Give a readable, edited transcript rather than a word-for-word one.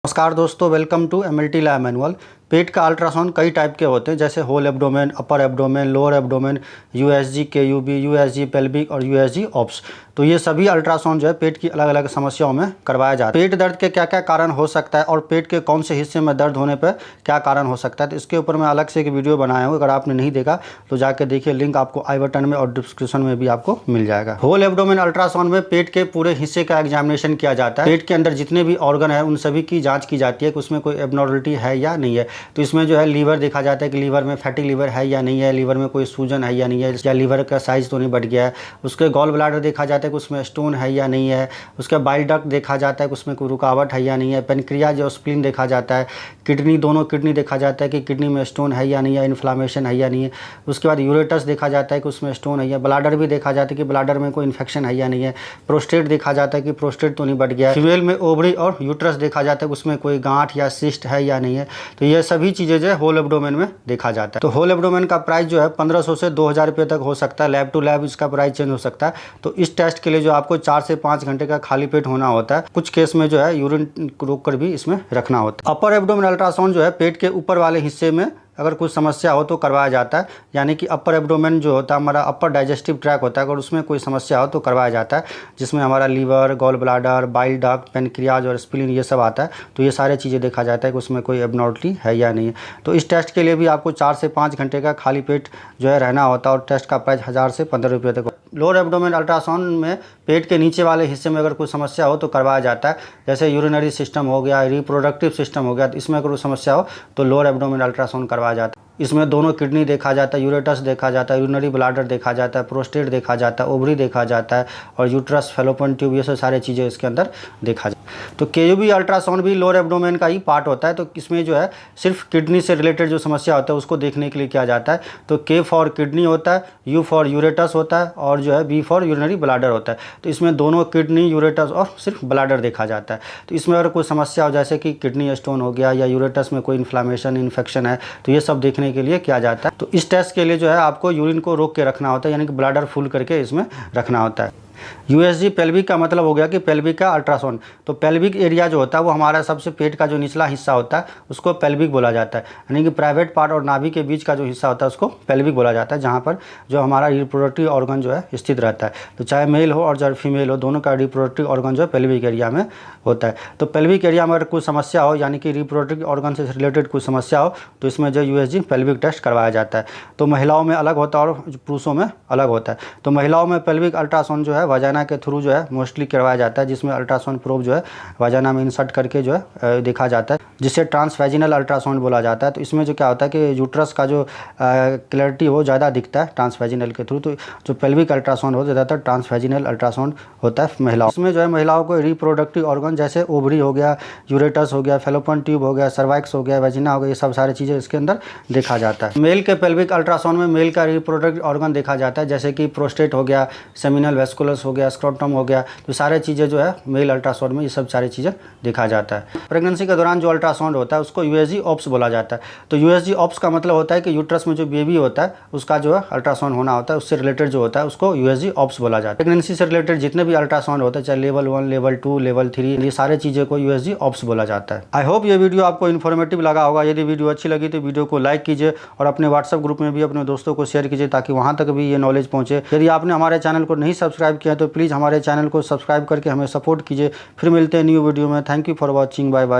नमस्कार दोस्तों, welcome to MLT lab manual. पेट का अल्ट्रासाउंड कई टाइप के होते हैं, जैसे whole abdomen, upper abdomen, lower abdomen, USG, KUB, USG pelvic और यूएसजी ऑप्स। तो ये सभी अल्ट्रासाउंड जो है पेट की अलग अलग समस्याओं में करवाया जाता है। पेट दर्द के क्या क्या कारण हो सकता है और पेट के कौन से हिस्से में दर्द होने पर क्या कारण हो सकता है, तो इसके ऊपर मैं अलग से एक वीडियो बनाया हूँ। अगर आपने नहीं देखा तो जाकर देखिए, लिंक आपको आई बटन में और डिस्क्रिप्शन में भी आपको मिल जाएगा। होल एब्डोमेन अल्ट्रासाउंड में पेट के पूरे हिस्से का एग्जामिनेशन किया जाता है। पेट के अंदर जितने भी ऑर्गन है उन सभी की जाँच की जाती है कि उसमें कोई एबनॉर्मलिटी है या नहीं है। तो इसमें जो है लीवर देखा जाता है कि लीवर में फैटी लीवर है या नहीं है, लीवर में कोई सूजन है या नहीं है, या लीवर का साइज तो नहीं बढ़ गया है। उसके गॉल ब्लैडर देखा जाता है कि उसमें स्टोन है या नहीं है। उसके बाइल डक्ट देखा जाता है कि उसमें कोई रुकावट है या नहीं है। पेनक्रियाज और स्प्लीन देखा जाता है। किडनी, दोनों किडनी देखा जाता है कि किडनी में स्टोन है या नहीं है, इन्फ्लामेशन है या नहीं है। उसके बाद यूरेटस देखा जाता है कि उसमें स्टोन है या। ब्लाडर भी देखा जाता है कि ब्लाडर में कोई इन्फेक्शन है या नहीं है। प्रोस्टेट देखा जाता है कि प्रोस्टेट तो नहीं बढ़ गया है। फीमेल में ओवरी और यूट्रस देखा जाता है कि उसमें कोई गांठ या सिस्ट है या नहीं है। तो ये सभी चीज़ें जो है होल एब्डोमेन में देखा जाता है। तो होल एब्डोमेन का प्राइस जो है 1500 से 2000 रुपये तक हो सकता है। लैब टू लैब इसका प्राइस चेंज हो सकता है। तो इस टेस्ट के लिए जो आपको 4 से 5 घंटे का खाली पेट होना होता है। कुछ केस में जो है यूरिन रोक कर भी इसमें रखना होता है। अपर एब्डोमेन अल्ट्रासाउंड जो है पेट के ऊपर वाले हिस्से में अगर कुछ समस्या हो तो करवाया जाता है। यानी कि अपर एब्डोमेन जो होता है हमारा अपर डाइजेस्टिव ट्रैक होता है, अगर उसमें कोई समस्या हो तो करवाया जाता है, जिसमें हमारा liver, gall bladder, bile duct, pancreas और स्प्लीन ये सब आता है। तो ये सारे चीज़ें देखा जाता है कि उसमें कोई एबनॉर्मलिटी है या नहीं है। तो इस टेस्ट के लिए भी आपको 4 से 5 घंटे का खाली पेट जो है रहना होता है और टेस्ट का प्राइस 1000 से 15 रुपये तक। लोअर एब्डोमेन अल्ट्रासाउंड में पेट के नीचे वाले हिस्से में अगर कोई समस्या हो तो करवाया जाता है, जैसे यूरिनरी सिस्टम हो गया, रिप्रोडक्टिव सिस्टम हो गया। तो इसमें अगर कोई समस्या हो तो लोअर एब्डोमेन अल्ट्रासाउंड करवाया जाता है। इसमें दोनों किडनी देखा जाता है, यूरेटस देखा जाता है, यूरिनरी ब्लाडर देखा जाता है, प्रोस्टेट देखा जाता है, ओवरी देखा जाता है और यूट्रस, फैलोपियन ट्यूब, ये सब सारी चीज़ें इसके अंदर देखा जाता है। तो केयूबी अल्ट्रासाउंड भी लोअर एब्डोमेन का ही पार्ट होता है। तो इसमें जो है सिर्फ किडनी से रिलेटेड जो समस्या होता है उसको देखने के लिए किया जाता है। तो के फॉर किडनी होता है, यू फॉर यूरेटस होता है और जो है बी फॉर यूरिनरी ब्लाडर होता है। तो इसमें दोनों किडनी, यूरेटस और सिर्फ ब्लाडर देखा जाता है। तो इसमें अगर कोई समस्या हो, जैसे कि किडनी स्टोन हो गया या यूरेटस में कोई इन्फ्लामेशन, इन्फेक्शन है, तो ये सब देखने के लिए किया जाता है। तो इस टेस्ट के लिए जो है आपको यूरिन को रोक के रखना होता है, यानी कि ब्लाडर फुल करके इसमें रखना होता है। यूएसजी पेल्विक का मतलब हो गया कि पेल्विक का अल्ट्रासाउंड। तो पेल्विक एरिया जो होता है वो हमारा सबसे पेट का जो निचला हिस्सा होता है उसको पेल्विक बोला जाता है, यानी कि प्राइवेट पार्ट और नाभि के बीच का जो हिस्सा होता है उसको पेल्विक बोला जाता है, जहाँ पर जो हमारा रिप्रोडक्टिव ऑर्गन जो है स्थित रहता है। तो चाहे मेल हो और चाहे फीमेल हो, दोनों का रिप्रोडक्टिव ऑर्गन जो है पेल्विक एरिया में होता है। तो पेल्विक एरिया में अगर कोई समस्या हो, यानी कि रिप्रोडक्टिव ऑर्गन से रिलेटेड कोई समस्या हो, तो इसमें जो यूएसजी पेल्विक टेस्ट करवाया जाता है। तो महिलाओं में अलग होता है और पुरुषों में अलग होता है। तो महिलाओं में पेल्विक अल्ट्रासाउंड जो है वजाइना के थ्रू जो है मोस्टली करवाया जाता है, जिसमें अल्ट्रासाउंड प्रोब जो है वजाइना में इंसर्ट करके जो है देखा जाता है, जिसे ट्रांसवेजिनल अल्ट्रासाउंड बोला जाता है। तो इसमें जो क्या होता है कि यूट्रस का जो क्लैरिटी हो ज़्यादा दिखता है ट्रांसवेजिनल के थ्रू। तो जो पेल्विक अल्ट्रासाउंड हो ज़्यादातर ट्रांसवेजिनल अल्ट्रासाउंड होता है महिलाओं। इसमें जो है महिलाओं को रिप्रोडक्टिव ऑर्गन जैसे ओवरी हो गया, यूरेटस हो गया, फैलोपियन ट्यूब हो गया, सर्वाइक्स हो गया, वेजिना हो गया, ये सब सारी चीज़ें इसके अंदर देखा जाता है। मेल के पेल्विक अल्ट्रासाउंड में मेल का रिप्रोडक्टिव ऑर्गन देखा जाता है, जैसे कि प्रोस्टेट हो गया, सेमिनल वेस्कुलस हो गया, स्क्रोटम हो गया। तो सारे चीज़ें जो है मेल अल्ट्रासाउंड में ये सब सारी चीज़ें देखा जाता है। प्रेगनेंसी के दौरान जो अल्ट्रासाउंड होता है उसको यूएसजी ऑप्स बोला जाता है। तो यूएसजी ऑप्स का मतलब होता है कि यूट्रस में जो बेबी होता है उसका जो है अल्ट्रासाउंड होना होता है, उससे रिलेटेड जो होता है उसको यूएसजी ऑप्स बोला जाता है। प्रेगनेंसी से रिलेटेड जितने भी अल्ट्रासाउंड होते हैं, चाहे लेवल 1, लेवल 2, लेवल 3, ये सारे चीज़ें को यूएसजी ऑप्स बोला जाता है। आई होप ये वीडियो आपको इन्फॉर्मेटिव लगा होगा। यदि वीडियो अच्छी लगी तो वीडियो को लाइक कीजिए और अपने व्हाट्सएप ग्रुप में भी अपने दोस्तों को शेयर कीजिए, ताकि वहाँ तक भी ये नॉलेज पहुँचे। यदि आपने हमारे चैनल को नहीं सब्सक्राइब किया तो प्लीज़ हमारे चैनल को सब्सक्राइब करके हमें सपोर्ट कीजिए। फिर मिलते हैं न्यू वीडियो में। Thank you for watching. Bye bye.